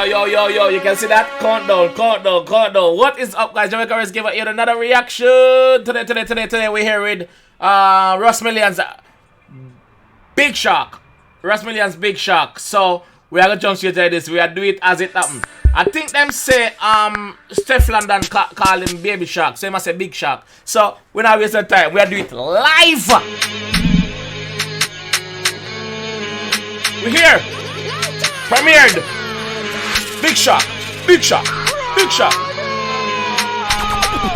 Yo, you can see that? Countdown. What is up, guys? JAMAICA'S give you another reaction. Today we're here with Russ Millions Big Shock. Russ Millions Big Shock. So we are gonna jump straight to this. We are doing it as it happen. I think them say Steph London call him Baby Shark. So he must say Big Shark. So we're not wasting time. We are doing it live. We're here. Premiered. Big Shark. We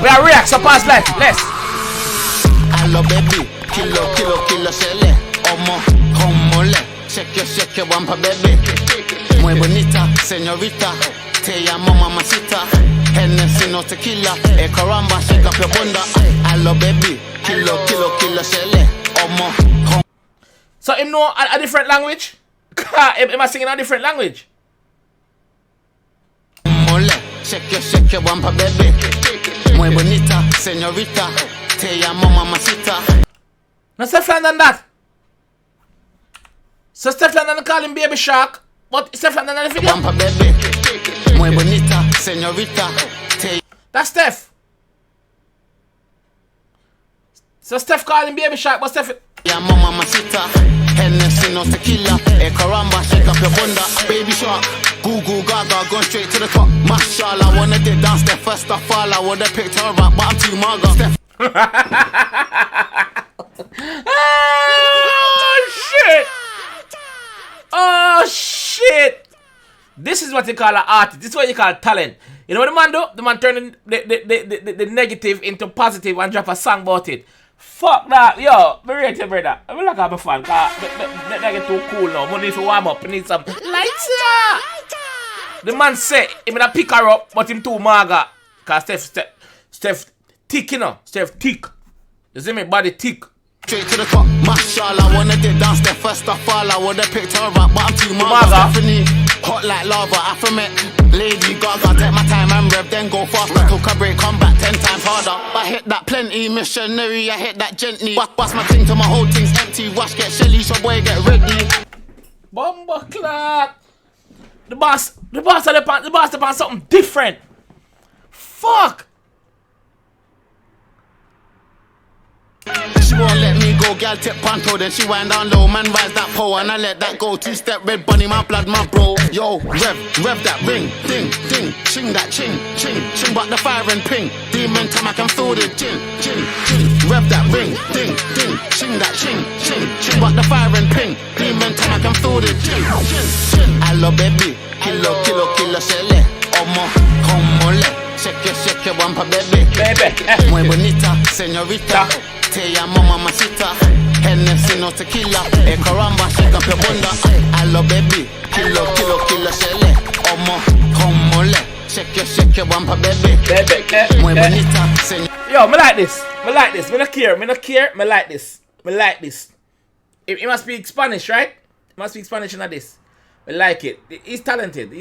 are react, so pass life. Let's. Hello baby, kilo shele. Homole, shake your bumper baby. Muy bonita, señorita. Te llamo mamacita. Hennessy no tequila. Caramba, shake up your bunda. Hello baby, kilo shele. So him know a different language? Am I singing a different language? Shake your bumper, baby. Muy bonita, señorita. Te llamo mamacita. No Steph London that. So Steph London call him Baby Shark, but Steph London in the video. Bumper, baby. Muy bonita, señorita. That's Steph. So Steph call him Baby Shark, but Steph. Llamo mamacita. Hennessy no tequila. Caramba, shake up your bunda. Baby Shark. Goo gaga, going straight to the top. Mashallah, wanna did dance there first of all. I would've picked her up, but I'm too maga. Oh shit! This is what you call an artist. This is what you call talent. You know what the man do? The man turn the negative into positive and drop a song about it. Fuck that, yo, be real to you, brother. I mean, like I'm a fan, cause they get too cool now. Money for warm up, I need some lights. The man say he gonna pick her up, but him too maga. Cause Steph thick, you know. Steph thick. You see me, body thick. Straight to the top, mashallah, wanna did dance there first of all. I would've picked her up, but I'm too maga. Stephanie, hot like lava, Afromet. Lady Gaga, take my time and rev, then go faster. Took a break, come back 10 times harder. I hit that plenty, missionary, I hit that gently. Bust my thing till my whole thing's empty. Wash, get shelly, so boy, get ready. Bomba clock. The boss upon something different. Fuck. She won't let me go, gal tip panto, then she wind down low, man rise that pole, and I let that go. 2-step red bunny, my blood, my bro. Yo, rev that ring, ding, ching that ching, but the fire and ping. Demon time I can feel the ching. Rev that ring, ding, ching that ching, but the fire and ping. Demon time I can feel the ching. Hello baby, kilo shele, homole, shake your bumper baby. Muy bonita, señorita. Te llamo mamacita. Hennessy no tequila. Caramba, shake up your bunda. Hello baby, kilo shele. Homole, shake your bumper baby. Muy bonita, yo, me like this. Me no care. Me like this. He must speak Spanish, right? He must speak Spanish in this. I like it. He's talented.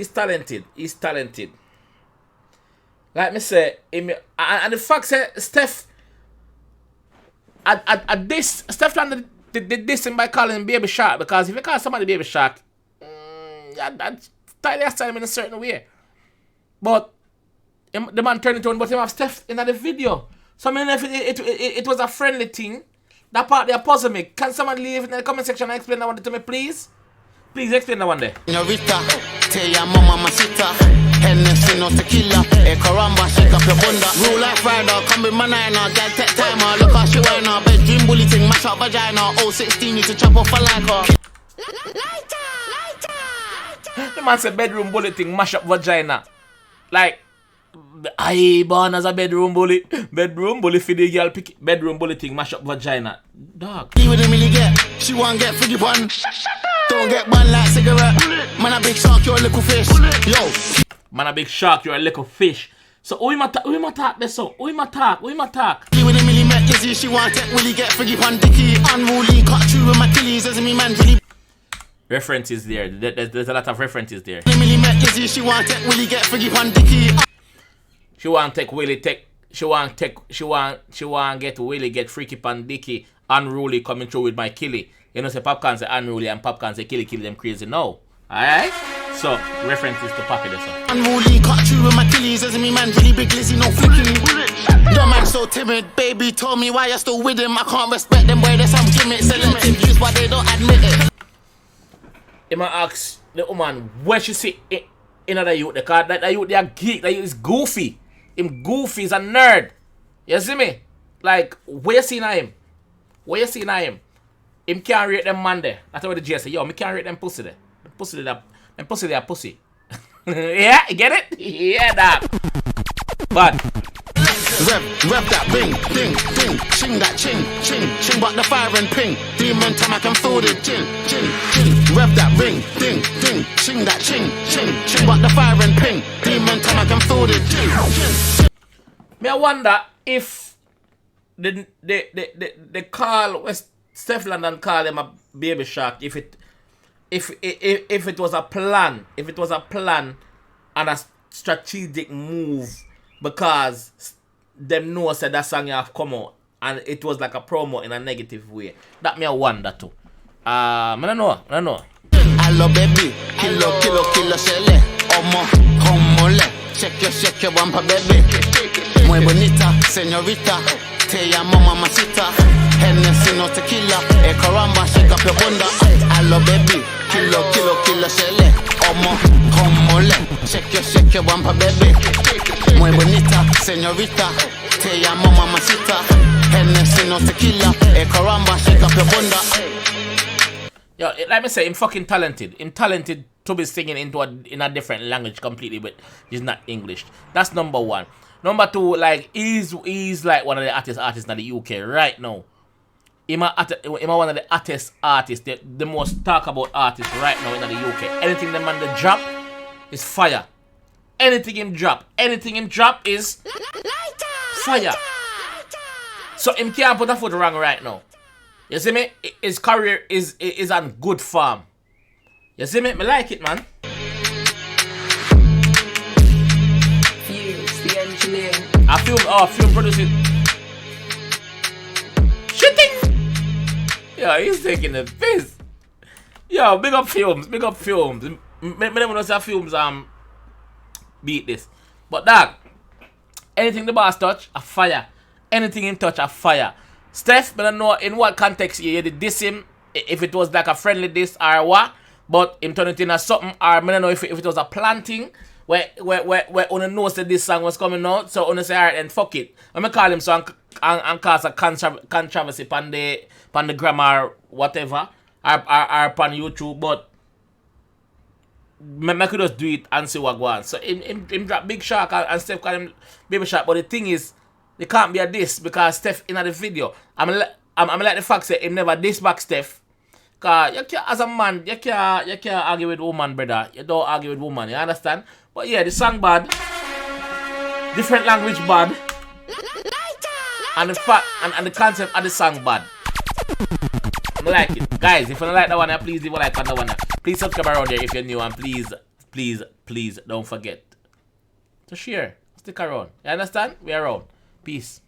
Like me say, and the fact that Steph Steph London did this by calling him Baby Shark, because if you call somebody Baby Shark, that's style in a certain way. But the man turned it on, but him have Steph in the video. So I mean, if it was a friendly thing, that part there puzzle me. Can someone leave in the comment section and explain that one to me, please? Please explain that one there. Señorita, te llamo mamacita. Hennessy no tequila. Caramba, shake up your bunda. Rule like rider, come with my niner. Gal take timer, look how she whine her. Bedroom bully thing, mash up vagina. 016, need to chop off a like her. The man said bedroom bully thing, mash up vagina. Like, I born as a bedroom bully. Bedroom bully for the girl pick. Bedroom bully thing, mash up vagina. Dog. You wouldn't really get. She won't get friggy bun. Don't get bun like cigarette. Man a big shark, you're a little fish. Yo. Man a big shark, you're a little fish. So who him attack this so? Who him attack? You wouldn't really met Lizzie. She want it. Willie get friggy bun dicky. Unruly, cut through with my killies. As me man really. References there. There's a lot of references there. Really met Lizzie. She want it. Willie get friggy bun dicky. She want take Willie she want get Willie get freaky pan dicky. Unruly coming through with my killie. You know say Popcorn say unruly and Popcorn say killy them crazy now. Alright? So, references to Papi there, so. Unruly, cut through with my killies, as me man really big lizzy, no flicking. The man so timid, baby told me why you're still with him. I can't respect them, boy, there's some gimmicks. Selective use, but they don't admit it. He might ask the woman where she see in other youth, the card that youth they are geek, that youth is goofy. Him goofy is a nerd. You see me? Like, where you seeing him? Where you seeing him? Him can't rate them man there. That's what the J say, yo, me can't rate them pussy there. The pussy there, them pussy there pussy. Yeah, you get it? Yeah, that. But Rev that ring, ding, ding, ching that ching, ching, ching, but the fire and ping. Demon time I can feel the ching, ching, ching. Rev that ring, ding, ding, ching that ching, ching, ching, but the fire and ping. Demon time I can feel the ching, ching. me I wonder if the call West Steph London call him a baby shark if it was a plan, and a strategic move because them know said that song have come out and it was like a promo in a negative way. That me I wonder too. I don't know. Hello baby, kilo shele. Omo le. Shake your bumper baby. Muy bonita, señorita. Te llamo mamacita. Hennessy no tequila. Caramba, shake up your bunda. Hello baby, kilo shele. Omo le. Shake your bumper baby. Muy bonita, señorita. Te llamo mamacita. Hennessy no tequila. Caramba, shake up your bunda. Yo, like me say, I'm fucking talented. I'm talented to be singing in a different language completely, but it's not English. That's number one. Number two, like, he's like one of the artists in the UK right now. He's one of the artists, the most talk about artists right now in the UK. Anything the man that drop is fire. Anything him drop is fire. So him can't put a foot wrong right now. You see me? His career is on good form. You see me? Me like it, man. Fuse, the engineer. Film producing. Shitting! Yo, he's taking the piss. Yo, big up films. Me never know say films beat this. But dog, anything the boss touch, a fire. Anything him touch, a fire. Steph, I don't know in what context you did diss him, if it was like a friendly diss or what, but him turn it into something, or I don't know if it was a planting where Una knows that this song was coming out, so Una say, alright, then fuck it. I'm gonna call him so and cause a controversy on the grammar, whatever, or on YouTube, but I could just do it and see what goes on. So him drop Big Shark and Steph call him Baby Shark, but the thing is, it can't be a diss because Steph in the video. I'm like the fact that him never diss back Steph. Cause you can't, as a man, you can't argue with woman, brother. You don't argue with woman, you understand? But yeah, the song bad. Different language bad. And the fact and the concept of the song bad. I like it. Guys, if you don't like that one, please leave a like on that one. Please subscribe around there if you're new, and please don't forget to share. Stick around. You understand? We're around. Peace.